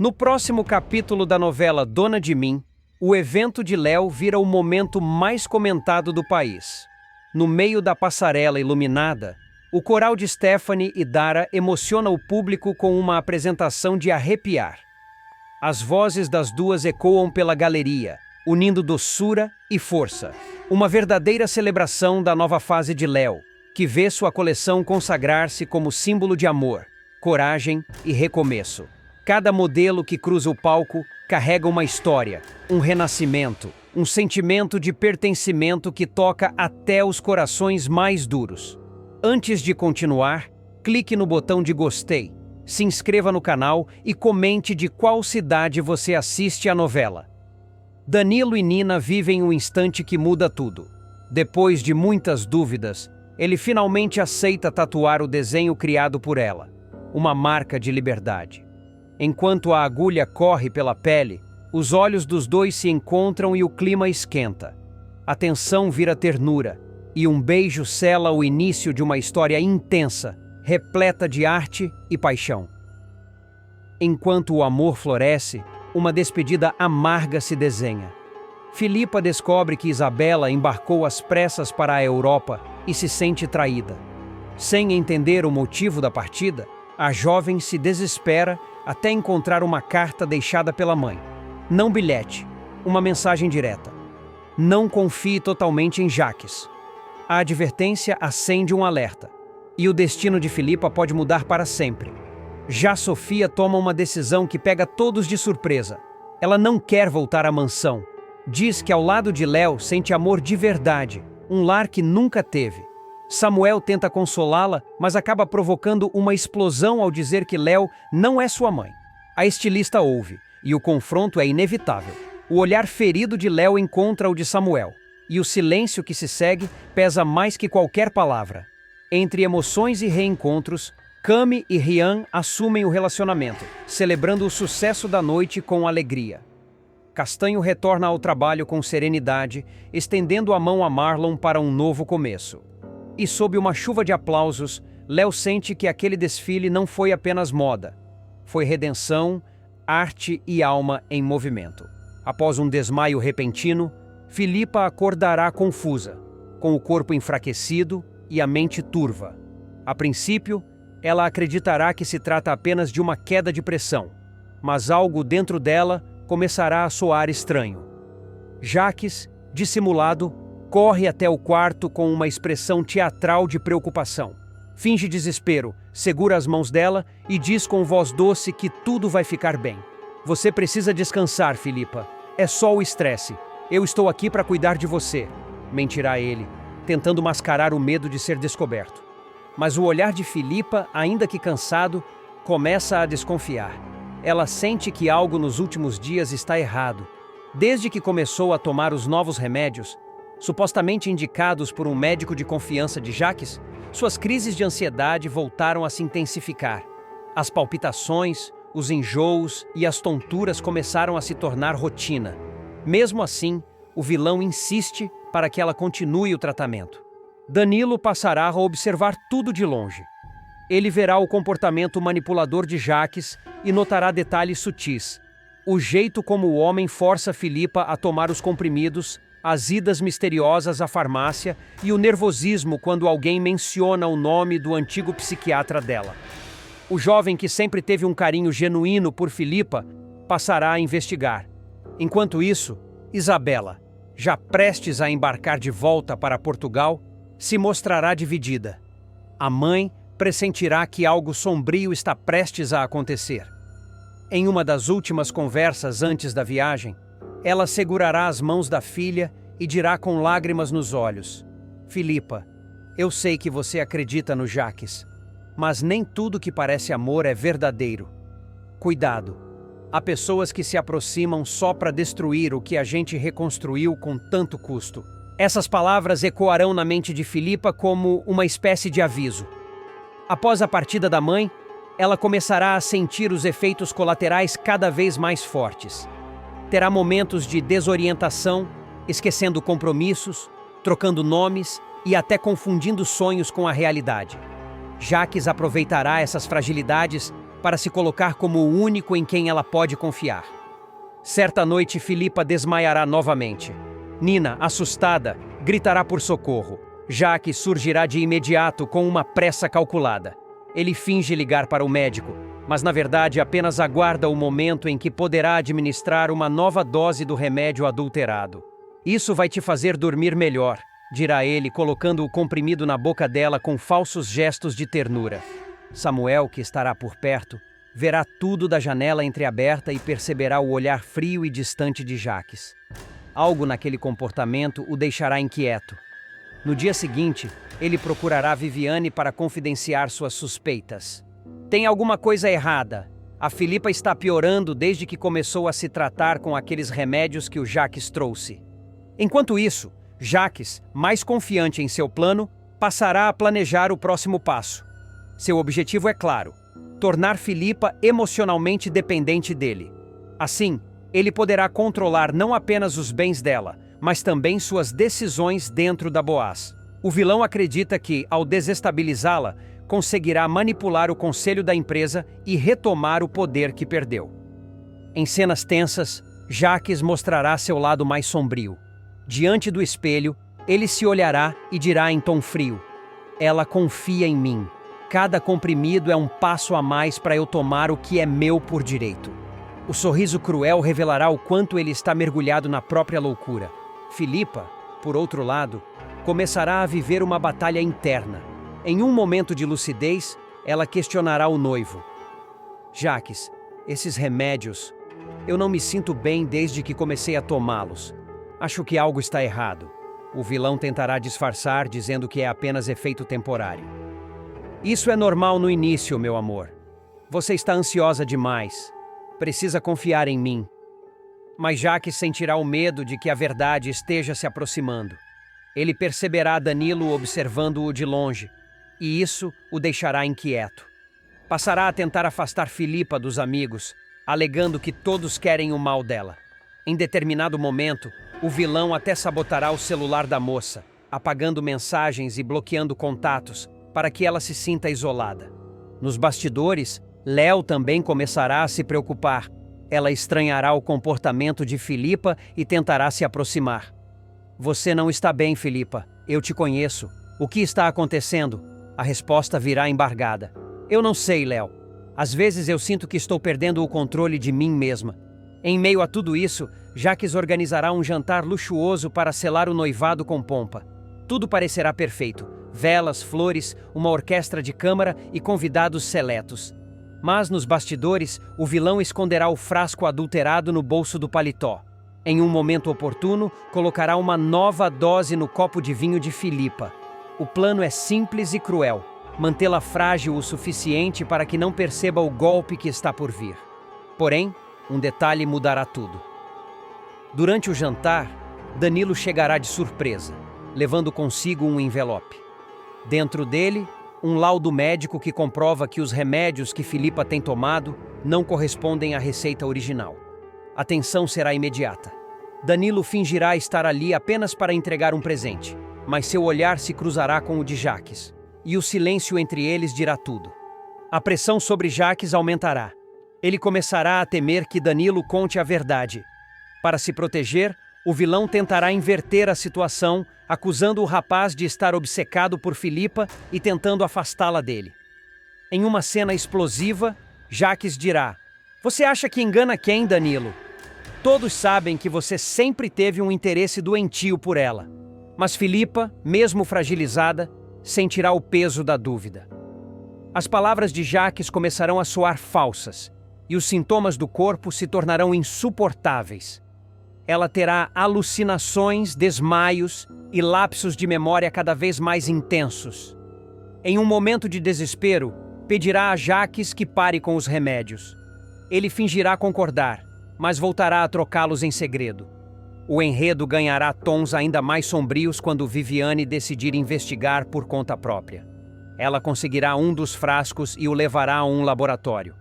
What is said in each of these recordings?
No próximo capítulo da novela Dona de Mim, o evento de Léo vira o momento mais comentado do país. No meio da passarela iluminada, o coral de Stephanie e Dara emociona o público com uma apresentação de arrepiar. As vozes das duas ecoam pela galeria, unindo doçura e força. Uma verdadeira celebração da nova fase de Léo, que vê sua coleção consagrar-se como símbolo de amor, coragem e recomeço. Cada modelo que cruza o palco carrega uma história, um renascimento, um sentimento de pertencimento que toca até os corações mais duros. Antes de continuar, clique no botão de gostei, se inscreva no canal e comente de qual cidade você assiste a novela. Danilo e Nina vivem um instante que muda tudo. Depois de muitas dúvidas, ele finalmente aceita tatuar o desenho criado por ela, uma marca de liberdade. Enquanto a agulha corre pela pele, os olhos dos dois se encontram e o clima esquenta. A tensão vira ternura, e um beijo sela o início de uma história intensa, repleta de arte e paixão. Enquanto o amor floresce, uma despedida amarga se desenha. Filipa descobre que Isabela embarcou às pressas para a Europa e se sente traída. Sem entender o motivo da partida, a jovem se desespera até encontrar uma carta deixada pela mãe. Não bilhete, uma mensagem direta. Não confie totalmente em Jaques. A advertência acende um alerta. E o destino de Filipa pode mudar para sempre. Já Sofia toma uma decisão que pega todos de surpresa. Ela não quer voltar à mansão. Diz que ao lado de Léo sente amor de verdade, um lar que nunca teve. Samuel tenta consolá-la, mas acaba provocando uma explosão ao dizer que Léo não é sua mãe. A estilista ouve, e o confronto é inevitável. O olhar ferido de Léo encontra o de Samuel, e o silêncio que se segue pesa mais que qualquer palavra. Entre emoções e reencontros, Cami e Rian assumem o relacionamento, celebrando o sucesso da noite com alegria. Castanho retorna ao trabalho com serenidade, estendendo a mão a Marlon para um novo começo. E sob uma chuva de aplausos, Léo sente que aquele desfile não foi apenas moda. Foi redenção, arte e alma em movimento. Após um desmaio repentino, Filipa acordará confusa, com o corpo enfraquecido e a mente turva. A princípio, ela acreditará que se trata apenas de uma queda de pressão, mas algo dentro dela começará a soar estranho. Jaques, dissimulado, corre até o quarto com uma expressão teatral de preocupação. Finge desespero, segura as mãos dela e diz com voz doce que tudo vai ficar bem. Você precisa descansar, Filipa. É só o estresse. Eu estou aqui para cuidar de você, mentirá ele, tentando mascarar o medo de ser descoberto. Mas o olhar de Filipa, ainda que cansado, começa a desconfiar. Ela sente que algo nos últimos dias está errado. Desde que começou a tomar os novos remédios, supostamente indicados por um médico de confiança de Jaques, suas crises de ansiedade voltaram a se intensificar. As palpitações, os enjoos e as tonturas começaram a se tornar rotina. Mesmo assim, o vilão insiste para que ela continue o tratamento. Danilo passará a observar tudo de longe. Ele verá o comportamento manipulador de Jaques e notará detalhes sutis. O jeito como o homem força Filipa a tomar os comprimidos, as idas misteriosas à farmácia e o nervosismo quando alguém menciona o nome do antigo psiquiatra dela. O jovem que sempre teve um carinho genuíno por Filipa passará a investigar. Enquanto isso, Isabela, já prestes a embarcar de volta para Portugal, se mostrará dividida. A mãe pressentirá que algo sombrio está prestes a acontecer. Em uma das últimas conversas antes da viagem, ela segurará as mãos da filha e dirá com lágrimas nos olhos: Filipa, eu sei que você acredita no Jaques, mas nem tudo que parece amor é verdadeiro. Cuidado, há pessoas que se aproximam só para destruir o que a gente reconstruiu com tanto custo. Essas palavras ecoarão na mente de Filipa como uma espécie de aviso. Após a partida da mãe, ela começará a sentir os efeitos colaterais cada vez mais fortes. Terá momentos de desorientação, esquecendo compromissos, trocando nomes e até confundindo sonhos com a realidade. Jaques aproveitará essas fragilidades para se colocar como o único em quem ela pode confiar. Certa noite, Filipa desmaiará novamente. Nina, assustada, gritará por socorro. Jacques surgirá de imediato com uma pressa calculada. Ele finge ligar para o médico, mas na verdade apenas aguarda o momento em que poderá administrar uma nova dose do remédio adulterado. Isso vai te fazer dormir melhor, dirá ele, colocando o comprimido na boca dela com falsos gestos de ternura. Samuel, que estará por perto, verá tudo da janela entreaberta e perceberá o olhar frio e distante de Jacques. Algo naquele comportamento o deixará inquieto. No dia seguinte, ele procurará Viviane para confidenciar suas suspeitas. Tem alguma coisa errada. A Filipa está piorando desde que começou a se tratar com aqueles remédios que o Jacques trouxe. Enquanto isso, Jacques, mais confiante em seu plano, passará a planejar o próximo passo. Seu objetivo é claro: tornar Filipa emocionalmente dependente dele. Assim, ele poderá controlar não apenas os bens dela, mas também suas decisões dentro da Boaz. O vilão acredita que, ao desestabilizá-la, conseguirá manipular o conselho da empresa e retomar o poder que perdeu. Em cenas tensas, Jacques mostrará seu lado mais sombrio. Diante do espelho, ele se olhará e dirá em tom frio: "Ela confia em mim. Cada comprimido é um passo a mais para eu tomar o que é meu por direito." O sorriso cruel revelará o quanto ele está mergulhado na própria loucura. Filipa, por outro lado, começará a viver uma batalha interna. Em um momento de lucidez, ela questionará o noivo: "Jacques, esses remédios, eu não me sinto bem desde que comecei a tomá-los. Acho que algo está errado." O vilão tentará disfarçar, dizendo que é apenas efeito temporário. "Isso é normal no início, meu amor. Você está ansiosa demais. Precisa confiar em mim." Mas Jacques sentirá o medo de que a verdade esteja se aproximando. Ele perceberá Danilo observando-o de longe, e isso o deixará inquieto. Passará a tentar afastar Filipa dos amigos, alegando que todos querem o mal dela. Em determinado momento, o vilão até sabotará o celular da moça, apagando mensagens e bloqueando contatos, para que ela se sinta isolada. Nos bastidores, Léo também começará a se preocupar. Ela estranhará o comportamento de Filipa e tentará se aproximar. "Você não está bem, Filipa. Eu te conheço. O que está acontecendo?" A resposta virá embargada. "Eu não sei, Léo. Às vezes eu sinto que estou perdendo o controle de mim mesma." Em meio a tudo isso, Jacques organizará um jantar luxuoso para selar o noivado com pompa. Tudo parecerá perfeito: velas, flores, uma orquestra de câmara e convidados seletos. Mas nos bastidores, o vilão esconderá o frasco adulterado no bolso do paletó. Em um momento oportuno, colocará uma nova dose no copo de vinho de Filipa. O plano é simples e cruel: mantê-la frágil o suficiente para que não perceba o golpe que está por vir. Porém, um detalhe mudará tudo. Durante o jantar, Danilo chegará de surpresa, levando consigo um envelope. Dentro dele, um laudo médico que comprova que os remédios que Filipa tem tomado não correspondem à receita original. A tensão será imediata. Danilo fingirá estar ali apenas para entregar um presente, mas seu olhar se cruzará com o de Jacques, e o silêncio entre eles dirá tudo. A pressão sobre Jacques aumentará. Ele começará a temer que Danilo conte a verdade. Para se proteger, o vilão tentará inverter a situação, acusando o rapaz de estar obcecado por Filipa e tentando afastá-la dele. Em uma cena explosiva, Jacques dirá: "Você acha que engana quem, Danilo? Todos sabem que você sempre teve um interesse doentio por ela." Mas Filipa, mesmo fragilizada, sentirá o peso da dúvida. As palavras de Jacques começarão a soar falsas, e os sintomas do corpo se tornarão insuportáveis. Ela terá alucinações, desmaios e lapsos de memória cada vez mais intensos. Em um momento de desespero, pedirá a Jacques que pare com os remédios. Ele fingirá concordar, mas voltará a trocá-los em segredo. O enredo ganhará tons ainda mais sombrios quando Viviane decidir investigar por conta própria. Ela conseguirá um dos frascos e o levará a um laboratório.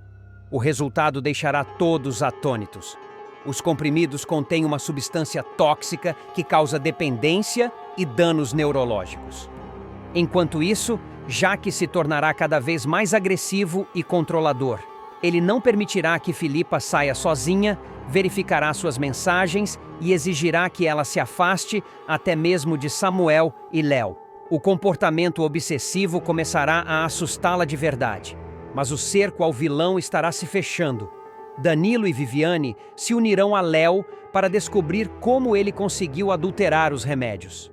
O resultado deixará todos atônitos. Os comprimidos contêm uma substância tóxica que causa dependência e danos neurológicos. Enquanto isso, Jacques se tornará cada vez mais agressivo e controlador. Ele não permitirá que Filipa saia sozinha, verificará suas mensagens e exigirá que ela se afaste até mesmo de Samuel e Léo. O comportamento obsessivo começará a assustá-la de verdade, mas o cerco ao vilão estará se fechando. Danilo e Viviane se unirão a Léo para descobrir como ele conseguiu adulterar os remédios.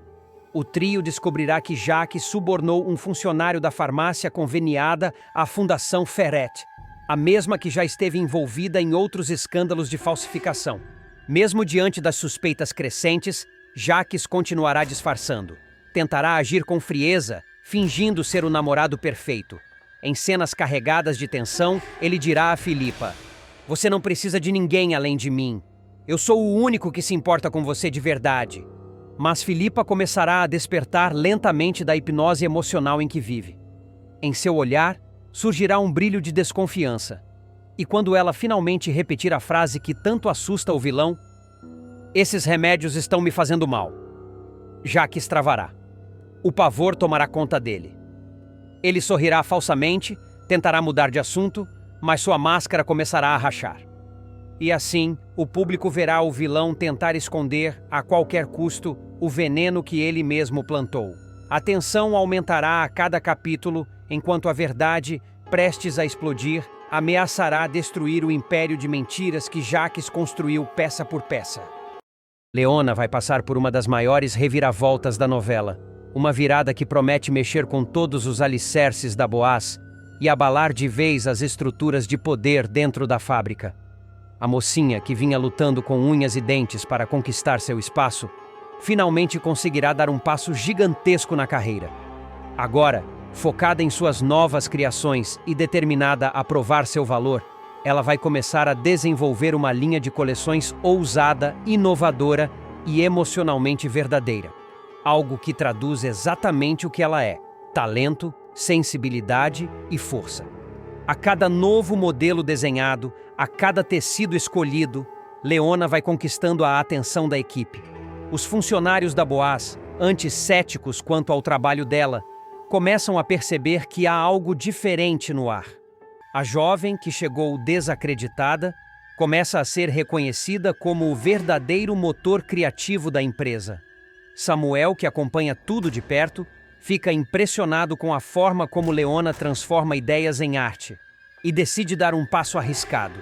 O trio descobrirá que Jaque subornou um funcionário da farmácia conveniada à Fundação Ferret, a mesma que já esteve envolvida em outros escândalos de falsificação. Mesmo diante das suspeitas crescentes, Jaques continuará disfarçando. Tentará agir com frieza, fingindo ser o namorado perfeito. Em cenas carregadas de tensão, ele dirá a Filipa: "Você não precisa de ninguém além de mim. Eu sou o único que se importa com você de verdade." Mas Filipa começará a despertar lentamente da hipnose emocional em que vive. Em seu olhar, surgirá um brilho de desconfiança. E quando ela finalmente repetir a frase que tanto assusta o vilão: "Esses remédios estão me fazendo mal", Jaques travará. O pavor tomará conta dele. Ele sorrirá falsamente, tentará mudar de assunto, mas sua máscara começará a rachar. E assim, o público verá o vilão tentar esconder, a qualquer custo, o veneno que ele mesmo plantou. A tensão aumentará a cada capítulo, enquanto a verdade, prestes a explodir, ameaçará destruir o império de mentiras que Jaques construiu peça por peça. Leona vai passar por uma das maiores reviravoltas da novela, uma virada que promete mexer com todos os alicerces da Boaz e abalar de vez as estruturas de poder dentro da fábrica. A mocinha, que vinha lutando com unhas e dentes para conquistar seu espaço, finalmente conseguirá dar um passo gigantesco na carreira. Agora, focada em suas novas criações e determinada a provar seu valor, ela vai começar a desenvolver uma linha de coleções ousada, inovadora e emocionalmente verdadeira. Algo que traduz exatamente o que ela é: talento, sensibilidade e força. A cada novo modelo desenhado, a cada tecido escolhido, Leona vai conquistando a atenção da equipe. Os funcionários da Boaz, antes céticos quanto ao trabalho dela, começam a perceber que há algo diferente no ar. A jovem, que chegou desacreditada, começa a ser reconhecida como o verdadeiro motor criativo da empresa. Samuel, que acompanha tudo de perto, fica impressionado com a forma como Leona transforma ideias em arte e decide dar um passo arriscado: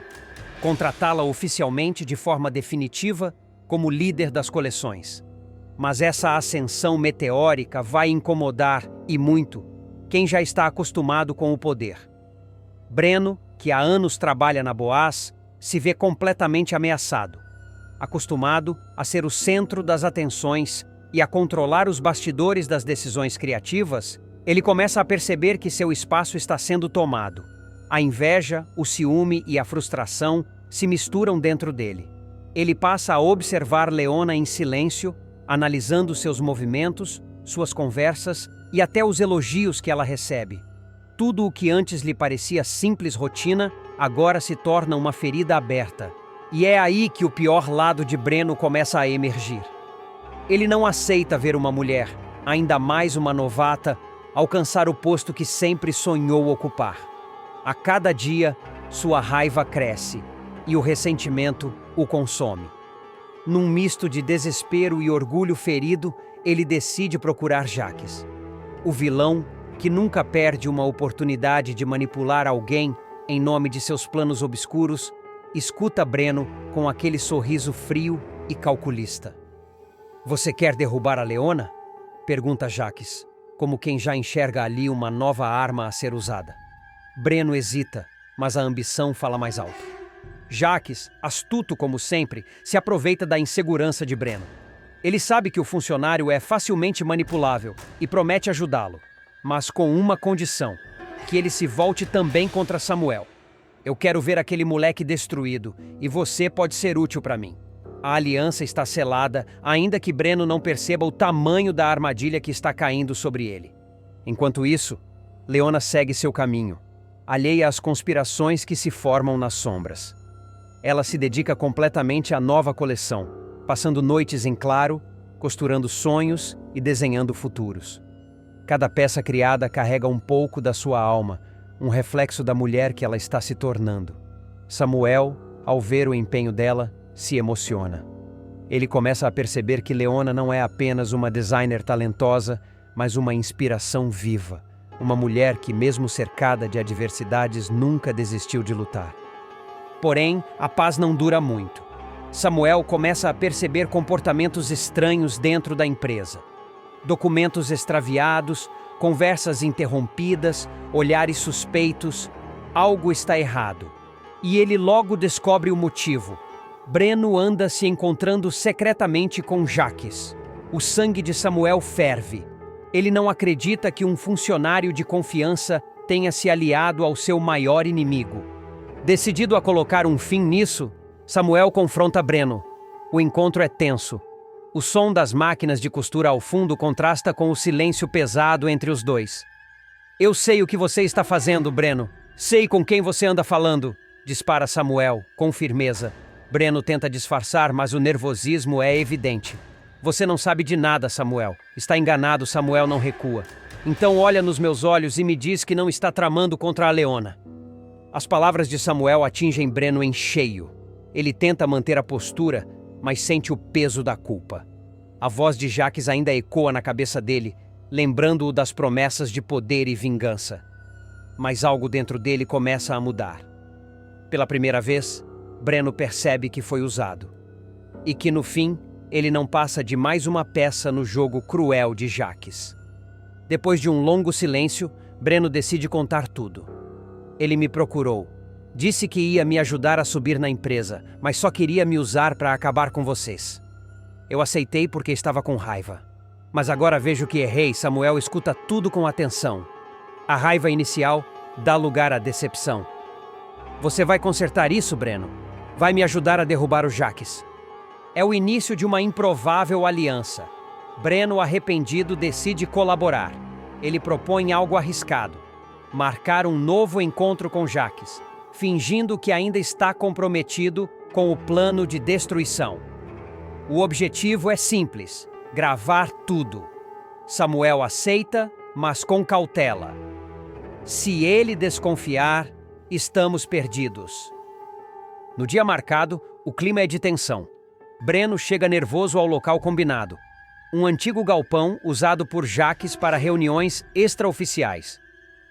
contratá-la oficialmente de forma definitiva como líder das coleções. Mas essa ascensão meteórica vai incomodar, e muito, quem já está acostumado com o poder. Breno, que há anos trabalha na Boaz, se vê completamente ameaçado. Acostumado a ser o centro das atenções e a controlar os bastidores das decisões criativas, ele começa a perceber que seu espaço está sendo tomado. A inveja, o ciúme e a frustração se misturam dentro dele. Ele passa a observar Leona em silêncio, analisando seus movimentos, suas conversas e até os elogios que ela recebe. Tudo o que antes lhe parecia simples rotina, agora se torna uma ferida aberta. E é aí que o pior lado de Breno começa a emergir. Ele não aceita ver uma mulher, ainda mais uma novata, alcançar o posto que sempre sonhou ocupar. A cada dia, sua raiva cresce e o ressentimento o consome. Num misto de desespero e orgulho ferido, ele decide procurar Jaques. O vilão, que nunca perde uma oportunidade de manipular alguém em nome de seus planos obscuros, escuta Breno com aquele sorriso frio e calculista. "Você quer derrubar a Leona?" pergunta Jaques, como quem já enxerga ali uma nova arma a ser usada. Breno hesita, mas a ambição fala mais alto. Jaques, astuto como sempre, se aproveita da insegurança de Breno. Ele sabe que o funcionário é facilmente manipulável e promete ajudá-lo, mas com uma condição: que ele se volte também contra Samuel. "Eu quero ver aquele moleque destruído, e você pode ser útil para mim." A aliança está selada, ainda que Breno não perceba o tamanho da armadilha que está caindo sobre ele. Enquanto isso, Leona segue seu caminho, alheia às conspirações que se formam nas sombras. Ela se dedica completamente à nova coleção, passando noites em claro, costurando sonhos e desenhando futuros. Cada peça criada carrega um pouco da sua alma, um reflexo da mulher que ela está se tornando. Samuel, ao ver o empenho dela, se emociona. Ele começa a perceber que Leona não é apenas uma designer talentosa, mas uma inspiração viva. Uma mulher que, mesmo cercada de adversidades, nunca desistiu de lutar. Porém, a paz não dura muito. Samuel começa a perceber comportamentos estranhos dentro da empresa. Documentos extraviados, conversas interrompidas, olhares suspeitos. Algo está errado. E ele logo descobre o motivo. Breno anda se encontrando secretamente com Jaques. O sangue de Samuel ferve. Ele não acredita que um funcionário de confiança tenha se aliado ao seu maior inimigo. Decidido a colocar um fim nisso, Samuel confronta Breno. O encontro é tenso. O som das máquinas de costura ao fundo contrasta com o silêncio pesado entre os dois. Eu sei o que você está fazendo, Breno. Sei com quem você anda falando, dispara Samuel, com firmeza. Breno tenta disfarçar, mas o nervosismo é evidente. Você não sabe de nada, Samuel. Está enganado, Samuel não recua. Então olha nos meus olhos e me diz que não está tramando contra a Leona. As palavras de Samuel atingem Breno em cheio. Ele tenta manter a postura, mas sente o peso da culpa. A voz de Jaques ainda ecoa na cabeça dele, lembrando-o das promessas de poder e vingança. Mas algo dentro dele começa a mudar. Pela primeira vez, Breno percebe que foi usado. E que, no fim, ele não passa de mais uma peça no jogo cruel de Jaques. Depois de um longo silêncio, Breno decide contar tudo. Ele me procurou. Disse que ia me ajudar a subir na empresa, mas só queria me usar para acabar com vocês. Eu aceitei porque estava com raiva. Mas agora vejo que errei. Samuel escuta tudo com atenção. A raiva inicial dá lugar à decepção. Você vai consertar isso, Breno? Vai me ajudar a derrubar o Jaques. É o início de uma improvável aliança. Breno, arrependido, decide colaborar. Ele propõe algo arriscado: marcar um novo encontro com Jaques, fingindo que ainda está comprometido com o plano de destruição. O objetivo é simples: gravar tudo. Samuel aceita, mas com cautela. Se ele desconfiar, estamos perdidos. No dia marcado, o clima é de tensão. Breno chega nervoso ao local combinado. Um antigo galpão usado por Jaques para reuniões extraoficiais.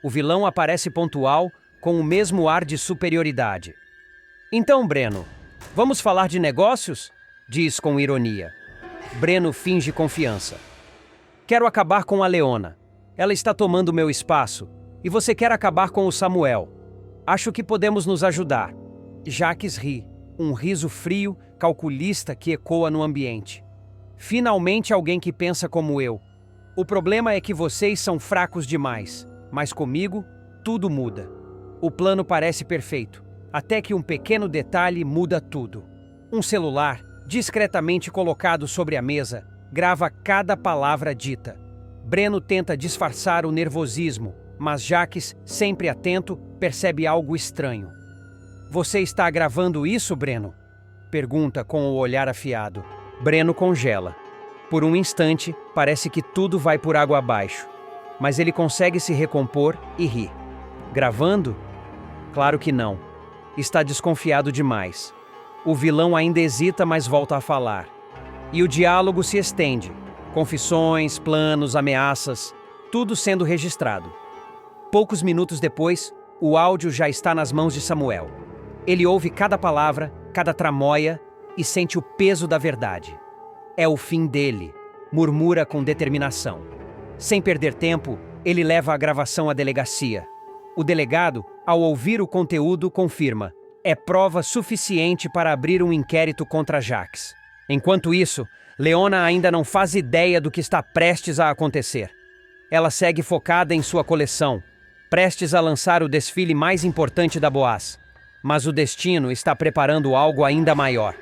O vilão aparece pontual, com o mesmo ar de superioridade. Então, Breno, vamos falar de negócios? Diz com ironia. Breno finge confiança. Quero acabar com a Leona. Ela está tomando meu espaço. E você quer acabar com o Samuel. Acho que podemos nos ajudar. Jaques ri. Um riso frio, calculista que ecoa no ambiente. Finalmente alguém que pensa como eu. O problema é que vocês são fracos demais, mas comigo, tudo muda. O plano parece perfeito, até que um pequeno detalhe muda tudo. Um celular, discretamente colocado sobre a mesa, grava cada palavra dita. Breno tenta disfarçar o nervosismo, mas Jaques, sempre atento, percebe algo estranho. Você está gravando isso, Breno? Pergunta com o olhar afiado. Breno congela. Por um instante, parece que tudo vai por água abaixo. Mas ele consegue se recompor e ri. Gravando? Claro que não. Está desconfiado demais. O vilão ainda hesita, mas volta a falar. E o diálogo se estende. Confissões, planos, ameaças, tudo sendo registrado. Poucos minutos depois, o áudio já está nas mãos de Samuel. Ele ouve cada palavra, cada tramóia e sente o peso da verdade. É o fim dele, murmura com determinação. Sem perder tempo, ele leva a gravação à delegacia. O delegado, ao ouvir o conteúdo, confirma: é prova suficiente para abrir um inquérito contra Jaques. Enquanto isso, Leona ainda não faz ideia do que está prestes a acontecer. Ela segue focada em sua coleção, prestes a lançar o desfile mais importante da Boaz. Mas o destino está preparando algo ainda maior.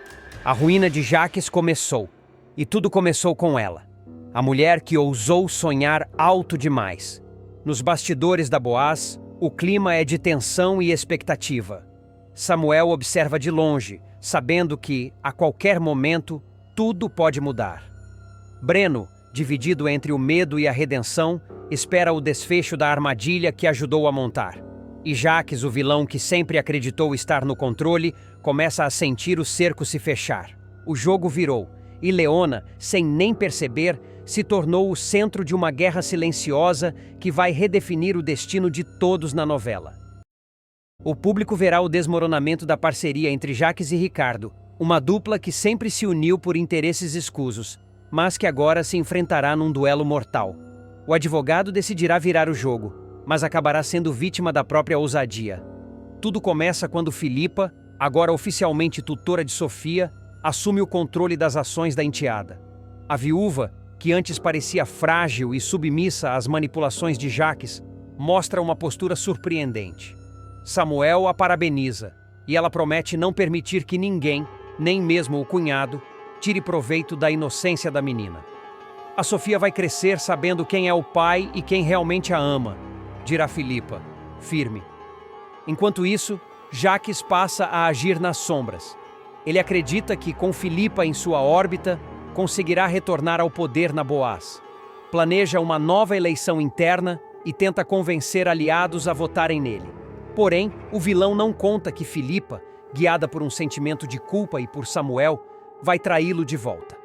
A ruína de Jaques começou. E tudo começou com ela. A mulher que ousou sonhar alto demais. Nos bastidores da Boaz, o clima é de tensão e expectativa. Samuel observa de longe, sabendo que, a qualquer momento, tudo pode mudar. Breno, dividido entre o medo e a redenção, espera o desfecho da armadilha que ajudou a montar. E Jacques, o vilão que sempre acreditou estar no controle, começa a sentir o cerco se fechar. O jogo virou, e Leona, sem nem perceber, se tornou o centro de uma guerra silenciosa que vai redefinir o destino de todos na novela. O público verá o desmoronamento da parceria entre Jacques e Ricardo, uma dupla que sempre se uniu por interesses escusos, mas que agora se enfrentará num duelo mortal. O advogado decidirá virar o jogo, mas acabará sendo vítima da própria ousadia. Tudo começa quando Filipa, agora oficialmente tutora de Sofia, assume o controle das ações da enteada. A viúva, que antes parecia frágil e submissa às manipulações de Jacques, mostra uma postura surpreendente. Samuel a parabeniza, e ela promete não permitir que ninguém, nem mesmo o cunhado, tire proveito da inocência da menina. A Sofia vai crescer sabendo quem é o pai e quem realmente a ama, dirá Filipa, firme. Enquanto isso, Jacques passa a agir nas sombras. Ele acredita que, com Filipa em sua órbita, conseguirá retornar ao poder na Boaz. Planeja uma nova eleição interna e tenta convencer aliados a votarem nele. Porém, o vilão não conta que Filipa, guiada por um sentimento de culpa e por Samuel, vai traí-lo de volta.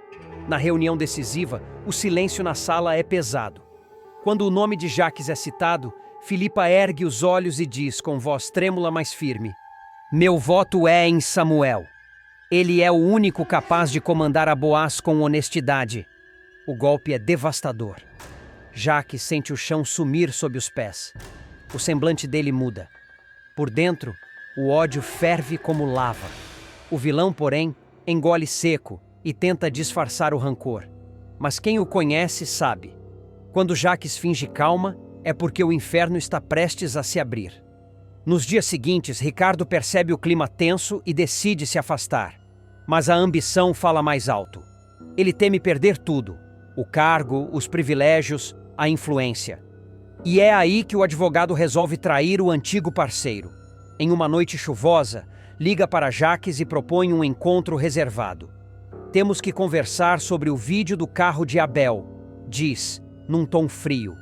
Na reunião decisiva, o silêncio na sala é pesado. Quando o nome de Jacques é citado, Filipa ergue os olhos e diz com voz trêmula mas firme: "Meu voto é em Samuel. Ele é o único capaz de comandar a Boaz com honestidade." O golpe é devastador. Jacques sente o chão sumir sob os pés. O semblante dele muda. Por dentro, o ódio ferve como lava. O vilão, porém, engole seco e tenta disfarçar o rancor. Mas quem o conhece sabe. Quando Jacques finge calma, é porque o inferno está prestes a se abrir. Nos dias seguintes, Ricardo percebe o clima tenso e decide se afastar. Mas a ambição fala mais alto. Ele teme perder tudo: o cargo, os privilégios, a influência. E é aí que o advogado resolve trair o antigo parceiro. Em uma noite chuvosa, liga para Jacques e propõe um encontro reservado. "Temos que conversar sobre o vídeo do carro de Abel", diz, num tom frio.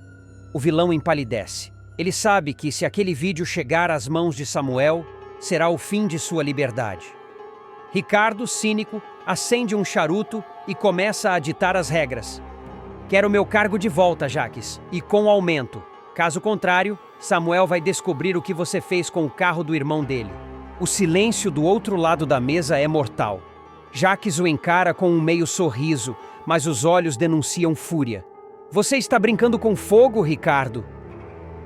O vilão empalidece. Ele sabe que, se aquele vídeo chegar às mãos de Samuel, será o fim de sua liberdade. Ricardo, cínico, acende um charuto e começa a ditar as regras. "Quero meu cargo de volta, Jacques, e com aumento. Caso contrário, Samuel vai descobrir o que você fez com o carro do irmão dele." O silêncio do outro lado da mesa é mortal. Jacques o encara com um meio sorriso, mas os olhos denunciam fúria. "Você está brincando com fogo, Ricardo?"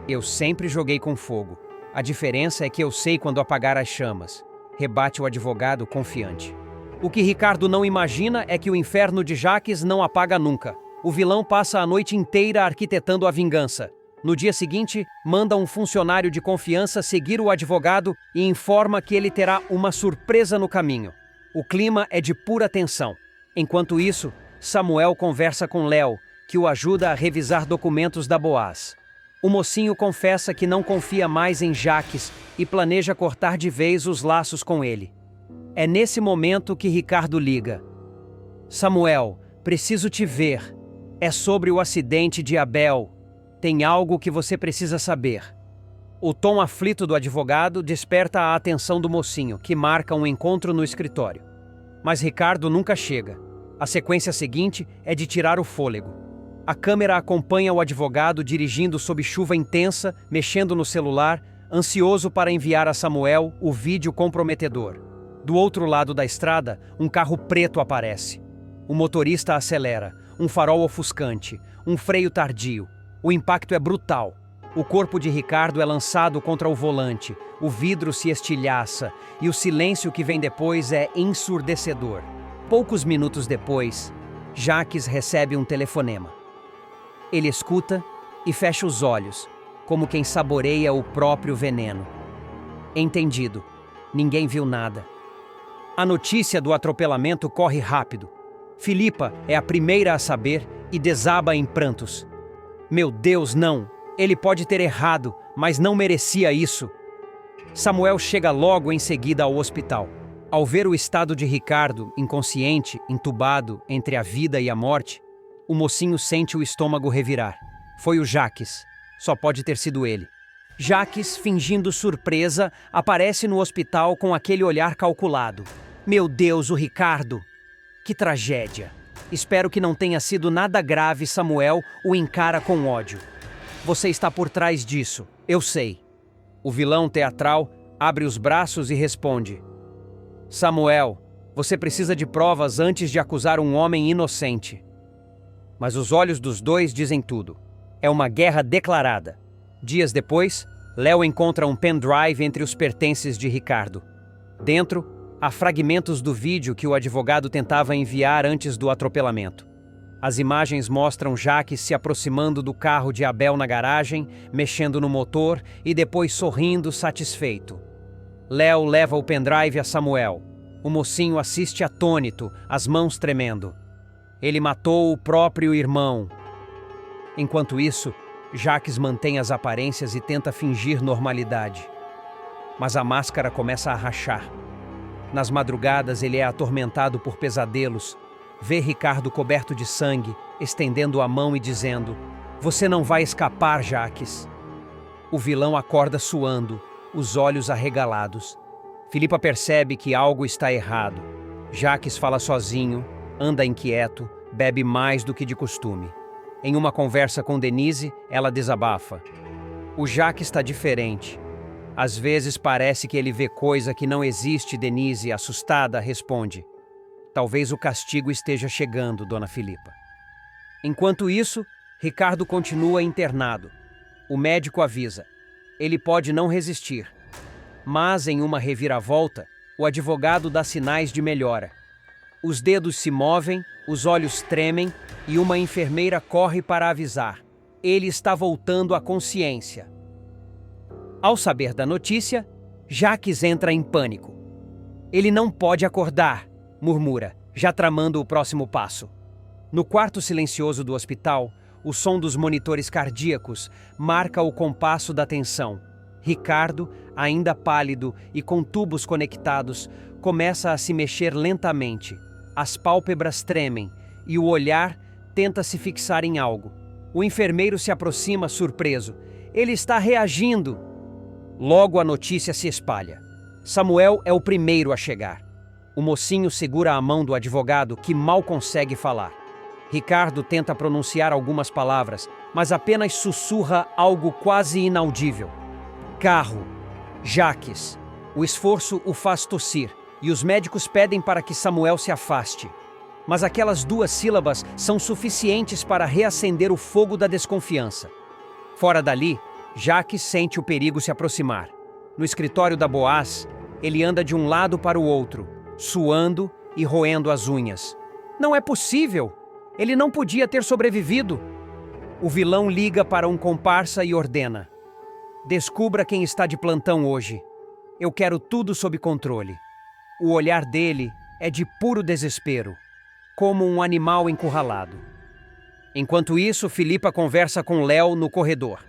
"Eu sempre joguei com fogo. A diferença é que eu sei quando apagar as chamas", rebate o advogado confiante. O que Ricardo não imagina é que o inferno de Jacques não apaga nunca. O vilão passa a noite inteira arquitetando a vingança. No dia seguinte, manda um funcionário de confiança seguir o advogado e informa que ele terá uma surpresa no caminho. O clima é de pura tensão. Enquanto isso, Samuel conversa com Léo, que o ajuda a revisar documentos da Boaz. O mocinho confessa que não confia mais em Jacques e planeja cortar de vez os laços com ele. É nesse momento que Ricardo liga. "Samuel, preciso te ver. É sobre o acidente de Abel. Tem algo que você precisa saber." O tom aflito do advogado desperta a atenção do mocinho, que marca um encontro no escritório. Mas Ricardo nunca chega. A sequência seguinte é de tirar o fôlego. A câmera acompanha o advogado dirigindo sob chuva intensa, mexendo no celular, ansioso para enviar a Samuel o vídeo comprometedor. Do outro lado da estrada, um carro preto aparece. O motorista acelera, um farol ofuscante, um freio tardio. O impacto é brutal. O corpo de Ricardo é lançado contra o volante, o vidro se estilhaça e o silêncio que vem depois é ensurdecedor. Poucos minutos depois, Jacques recebe um telefonema. Ele escuta e fecha os olhos, como quem saboreia o próprio veneno. Entendido. Ninguém viu nada. A notícia do atropelamento corre rápido. Filipa é a primeira a saber e desaba em prantos. "Meu Deus, não! Ele pode ter errado, mas não merecia isso." Samuel chega logo em seguida ao hospital. Ao ver o estado de Ricardo, inconsciente, entubado entre a vida e a morte, o mocinho sente o estômago revirar. Foi o Jacques. Só pode ter sido ele. Jaques, fingindo surpresa, aparece no hospital com aquele olhar calculado. Meu Deus, o Ricardo! Que tragédia! Espero que não tenha sido nada grave. Samuel o encara com ódio. Você está por trás disso, eu sei. O vilão teatral abre os braços e responde: Samuel, você precisa de provas antes de acusar um homem inocente. Mas os olhos dos dois dizem tudo. É uma guerra declarada. Dias depois, Léo encontra um pendrive entre os pertences de Ricardo. Dentro, há fragmentos do vídeo que o advogado tentava enviar antes do atropelamento. As imagens mostram Jaques se aproximando do carro de Abel na garagem, mexendo no motor e depois sorrindo satisfeito. Léo leva o pendrive a Samuel. O mocinho assiste atônito, as mãos tremendo. Ele matou o próprio irmão. Enquanto isso, Jaques mantém as aparências e tenta fingir normalidade. Mas a máscara começa a rachar. Nas madrugadas, ele é atormentado por pesadelos. Vê Ricardo coberto de sangue, estendendo a mão e dizendo: Você não vai escapar, Jaques. O vilão acorda suando, os olhos arregalados. Filipa percebe que algo está errado. Jaques fala sozinho, anda inquieto, bebe mais do que de costume. Em uma conversa com Denise, ela desabafa. O Jaques está diferente. Às vezes parece que ele vê coisa que não existe. Denise, assustada, responde: Talvez o castigo esteja chegando, Dona Filipa. Enquanto isso, Ricardo continua internado. O médico avisa: ele pode não resistir. Mas, em uma reviravolta, o advogado dá sinais de melhora. Os dedos se movem, os olhos tremem e uma enfermeira corre para avisar. Ele está voltando à consciência. Ao saber da notícia, Jaques entra em pânico. Ele não pode acordar, murmura, já tramando o próximo passo. No quarto silencioso do hospital, o som dos monitores cardíacos marca o compasso da tensão. Ricardo, ainda pálido e com tubos conectados, começa a se mexer lentamente. As pálpebras tremem e o olhar tenta se fixar em algo. O enfermeiro se aproxima surpreso. Ele está reagindo. Logo a notícia se espalha. Samuel é o primeiro a chegar. O mocinho segura a mão do advogado, que mal consegue falar. Ricardo tenta pronunciar algumas palavras, mas apenas sussurra algo quase inaudível. Carro. Jaques. O esforço o faz tossir, e os médicos pedem para que Samuel se afaste. Mas aquelas duas sílabas são suficientes para reacender o fogo da desconfiança. Fora dali, Jaques sente o perigo se aproximar. No escritório da Boaz, ele anda de um lado para o outro, suando e roendo as unhas. Não é possível! Ele não podia ter sobrevivido! O vilão liga para um comparsa e ordena: Descubra quem está de plantão hoje. Eu quero tudo sob controle. O olhar dele é de puro desespero, como um animal encurralado. Enquanto isso, Filipa conversa com Léo no corredor.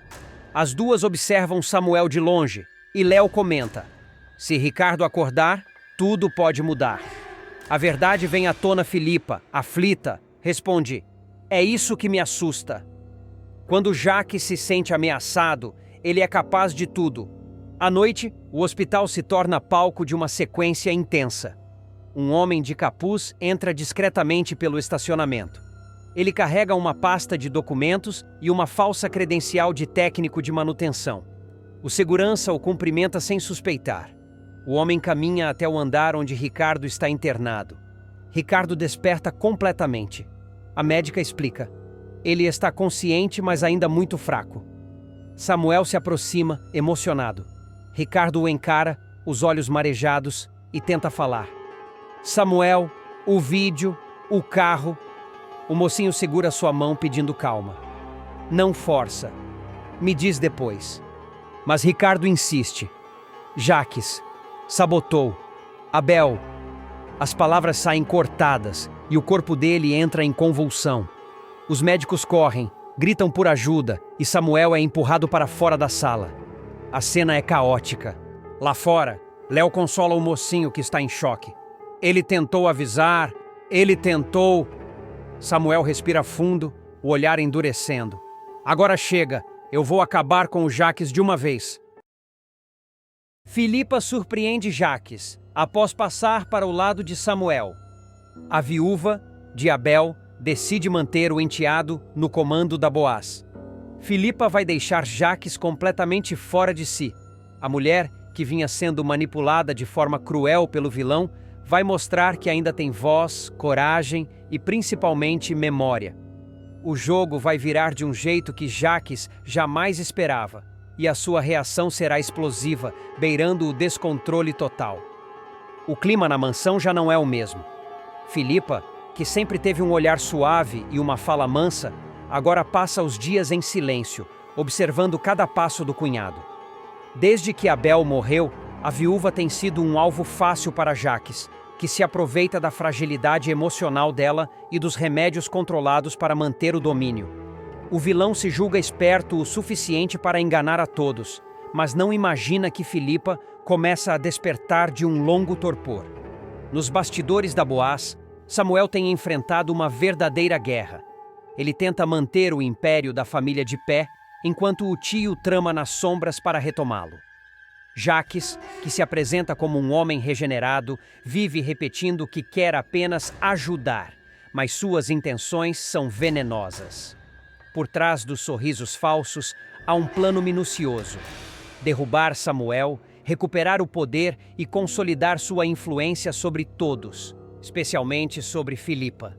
As duas observam Samuel de longe e Léo comenta: Se Ricardo acordar, tudo pode mudar. A verdade vem à tona. Filipa, aflita, responde: É isso que me assusta. Quando Jaques se sente ameaçado, ele é capaz de tudo. À noite, o hospital se torna palco de uma sequência intensa. Um homem de capuz entra discretamente pelo estacionamento. Ele carrega uma pasta de documentos e uma falsa credencial de técnico de manutenção. O segurança o cumprimenta sem suspeitar. O homem caminha até o andar onde Ricardo está internado. Ricardo desperta completamente. A médica explica: ele está consciente, mas ainda muito fraco. Samuel se aproxima, emocionado. Ricardo o encara, os olhos marejados, e tenta falar. Samuel, o vídeo, o carro. O mocinho segura sua mão pedindo calma. Não força. Me diz depois. Mas Ricardo insiste. Jaques. Sabotou. Abel. As palavras saem cortadas e o corpo dele entra em convulsão. Os médicos correm, gritam por ajuda e Samuel é empurrado para fora da sala. A cena é caótica. Lá fora, Léo consola o mocinho que está em choque. Ele tentou avisar, ele tentou... Samuel respira fundo, o olhar endurecendo. Agora chega, Eu vou acabar com o Jaques de uma vez. Filipa surpreende Jaques, após passar para o lado de Samuel. A viúva de Abel decide manter o enteado no comando da Boaz. Filipa vai deixar Jaques completamente fora de si. A mulher, que vinha sendo manipulada de forma cruel pelo vilão, vai mostrar que ainda tem voz, coragem e principalmente memória. O jogo vai virar de um jeito que Jaques jamais esperava, e a sua reação será explosiva, beirando o descontrole total. O clima na mansão já não é o mesmo. Filipa, que sempre teve um olhar suave e uma fala mansa, agora passa os dias em silêncio, observando cada passo do cunhado. Desde que Abel morreu, a viúva tem sido um alvo fácil para Jaques, que se aproveita da fragilidade emocional dela e dos remédios controlados para manter o domínio. O vilão se julga esperto o suficiente para enganar a todos, mas não imagina que Filipa começa a despertar de um longo torpor. Nos bastidores da Boaz, Samuel tem enfrentado uma verdadeira guerra. Ele tenta manter o império da família de pé, enquanto o tio trama nas sombras para retomá-lo. Jaques, que se apresenta como um homem regenerado, vive repetindo que quer apenas ajudar, mas suas intenções são venenosas. Por trás dos sorrisos falsos, há um plano minucioso: derrubar Samuel, recuperar o poder e consolidar sua influência sobre todos, especialmente sobre Filipa.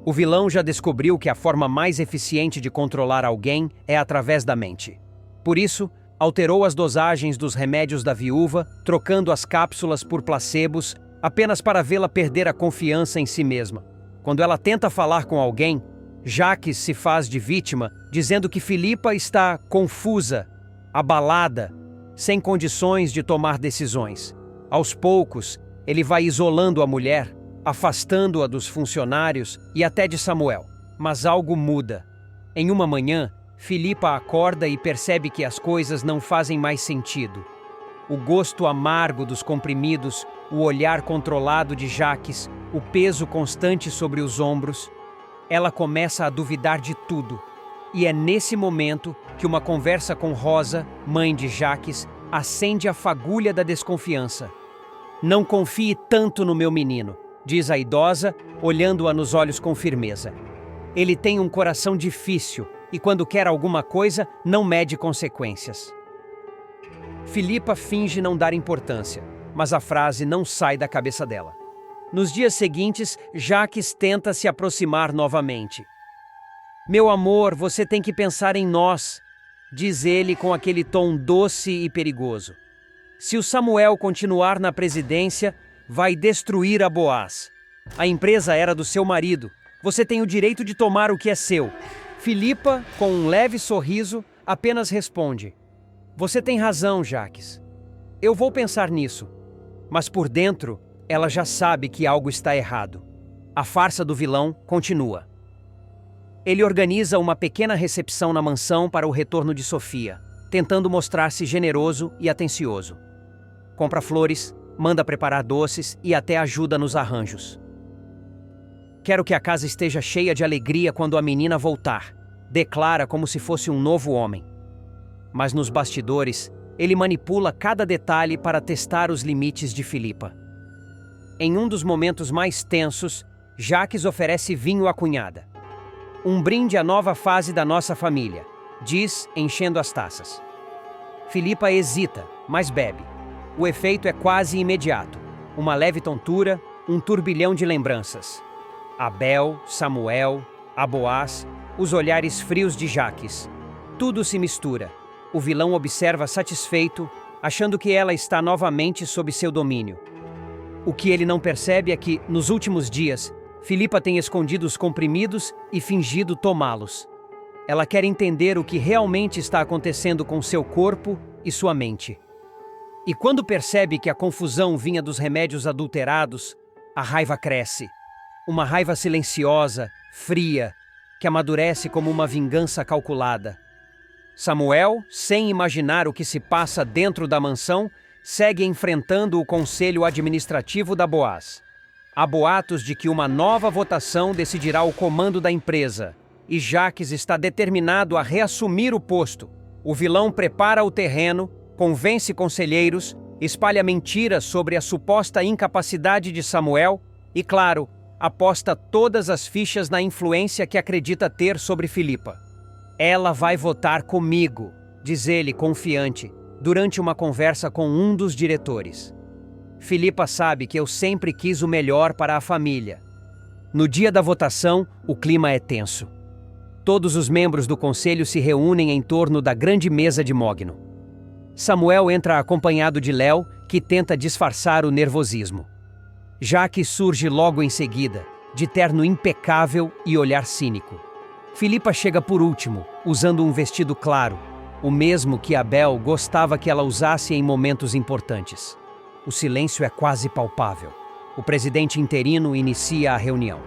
O vilão já descobriu que a forma mais eficiente de controlar alguém é através da mente. Por isso, alterou as dosagens dos remédios da viúva, trocando as cápsulas por placebos, apenas para vê-la perder a confiança em si mesma. Quando ela tenta falar com alguém, Jaques se faz de vítima, dizendo que Filipa está confusa, abalada, sem condições de tomar decisões. Aos poucos, ele vai isolando a mulher, afastando-a dos funcionários e até de Samuel. Mas algo muda. Em uma manhã, Filipa acorda e percebe que as coisas não fazem mais sentido. O gosto amargo dos comprimidos, o olhar controlado de Jaques, o peso constante sobre os ombros. Ela começa a duvidar de tudo. E é nesse momento que uma conversa com Rosa, mãe de Jaques, acende a fagulha da desconfiança. "Não confie tanto no meu menino", diz a idosa, olhando-a nos olhos com firmeza. "Ele tem um coração difícil e quando quer alguma coisa, não mede consequências." Filipa finge não dar importância, mas a frase não sai da cabeça dela. Nos dias seguintes, Jaques tenta se aproximar novamente. "Meu amor, você tem que pensar em nós", diz ele com aquele tom doce e perigoso. "Se o Samuel continuar na presidência, vai destruir a Boaz. A empresa era do seu marido. Você tem o direito de tomar o que é seu." Filipa, com um leve sorriso, apenas responde: "Você tem razão, Jaques. Eu vou pensar nisso." Mas por dentro, ela já sabe que algo está errado. A farsa do vilão continua. Ele organiza uma pequena recepção na mansão para o retorno de Sofia, tentando mostrar-se generoso e atencioso. Compra flores, manda preparar doces e até ajuda nos arranjos. "Quero que a casa esteja cheia de alegria quando a menina voltar", declara como se fosse um novo homem. Mas nos bastidores, ele manipula cada detalhe para testar os limites de Filipa. Em um dos momentos mais tensos, Jaques oferece vinho à cunhada. "Um brinde à nova fase da nossa família", diz, enchendo as taças. Filipa hesita, mas bebe. O efeito é quase imediato. Uma leve tontura, um turbilhão de lembranças. Abel, Samuel, a Boaz, os olhares frios de Jaques. Tudo se mistura. O vilão observa satisfeito, achando que ela está novamente sob seu domínio. O que ele não percebe é que, nos últimos dias, Filipa tem escondido os comprimidos e fingido tomá-los. Ela quer entender o que realmente está acontecendo com seu corpo e sua mente. E quando percebe que a confusão vinha dos remédios adulterados, a raiva cresce. Uma raiva silenciosa, fria, que amadurece como uma vingança calculada. Samuel, sem imaginar o que se passa dentro da mansão, segue enfrentando o conselho administrativo da Boaz. Há boatos de que uma nova votação decidirá o comando da empresa, e Jaques está determinado a reassumir o posto, O vilão prepara o terreno, convence conselheiros, espalha mentiras sobre a suposta incapacidade de Samuel e, claro, aposta todas as fichas na influência que acredita ter sobre Filipa. Ela vai votar comigo, diz ele confiante, durante uma conversa com um dos diretores. Filipa sabe que eu sempre quis o melhor para a família. No dia da votação, o clima é tenso. Todos os membros do conselho se reúnem em torno da grande mesa de mogno. Samuel entra acompanhado de Léo, que tenta disfarçar o nervosismo. Jaque surge logo em seguida, de terno impecável e olhar cínico. Filipa chega por último, usando um vestido claro, o mesmo que Abel gostava que ela usasse em momentos importantes. O silêncio é quase palpável. O presidente interino inicia a reunião.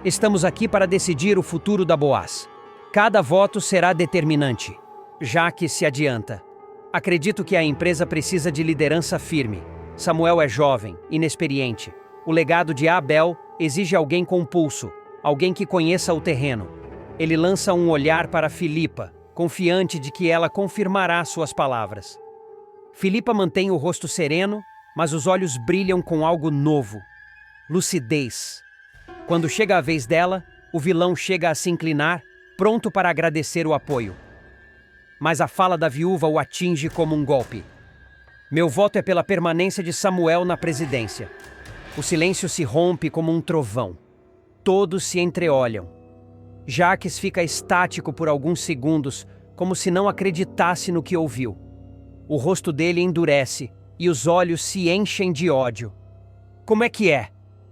Estamos aqui para decidir o futuro da Boaz. Cada voto será determinante. Jaque se adianta. Acredito que a empresa precisa de liderança firme. Samuel é jovem, inexperiente. O legado de Abel exige alguém com pulso, alguém que conheça o terreno. Ele lança um olhar para Filipa, confiante de que ela confirmará suas palavras. Filipa mantém o rosto sereno, mas os olhos brilham com algo novo. Lucidez. Quando chega a vez dela, o vilão chega a se inclinar, pronto para agradecer o apoio. Mas a fala da viúva o atinge como um golpe. Meu voto é pela permanência de Samuel na presidência. O silêncio se rompe como um trovão. Todos se entreolham. Jaques fica estático por alguns segundos, como se não acreditasse no que ouviu. O rosto dele endurece e os olhos se enchem de ódio. Como é que é?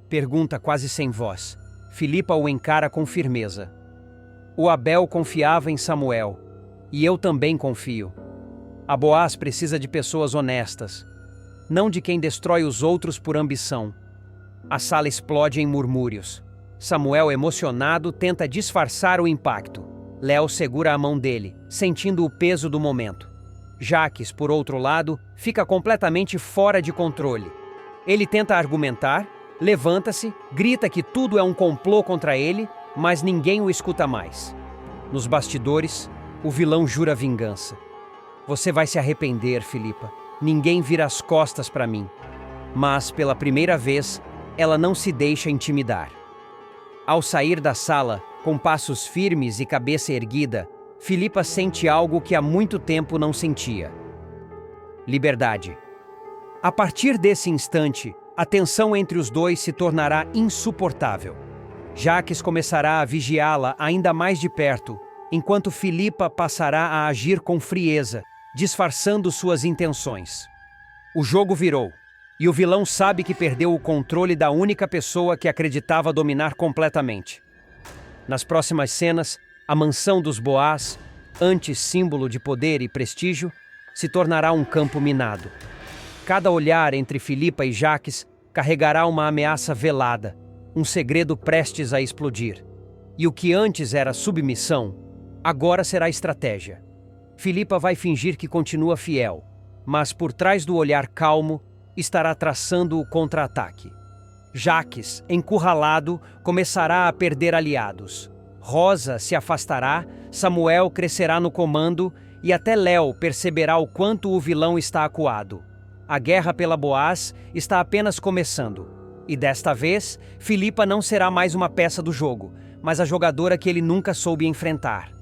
Pergunta quase sem voz. Filipa o encara com firmeza. O Abel confiava em Samuel, e eu também confio. A Boaz precisa de pessoas honestas, não de quem destrói os outros por ambição. A sala explode em murmúrios. Samuel, emocionado, tenta disfarçar o impacto. Léo segura a mão dele, sentindo o peso do momento. Jaques, por outro lado, fica completamente fora de controle. Ele tenta argumentar, levanta-se, grita que tudo é um complô contra ele, mas ninguém o escuta mais. Nos bastidores, o vilão jura vingança. Você vai se arrepender, Filipa. Ninguém vira as costas para mim. Mas, pela primeira vez, ela não se deixa intimidar. Ao sair da sala, com passos firmes e cabeça erguida, Filipa sente algo que há muito tempo não sentia. Liberdade. A partir desse instante, a tensão entre os dois se tornará insuportável. Jaques começará a vigiá-la ainda mais de perto, enquanto Filipa passará a agir com frieza, disfarçando suas intenções. O jogo virou, e o vilão sabe que perdeu o controle da única pessoa que acreditava dominar completamente. Nas próximas cenas, a mansão dos Boaz, antes símbolo de poder e prestígio, se tornará um campo minado. Cada olhar entre Filipa e Jaques carregará uma ameaça velada, um segredo prestes a explodir. E o que antes era submissão, agora será estratégia. Filipa vai fingir que continua fiel, mas por trás do olhar calmo, estará traçando o contra-ataque. Jaques, encurralado, começará a perder aliados. Rosa se afastará, Samuel crescerá no comando e até Léo perceberá o quanto o vilão está acuado. A guerra pela Boaz está apenas começando. E desta vez, Filipa não será mais uma peça do jogo, mas a jogadora que ele nunca soube enfrentar.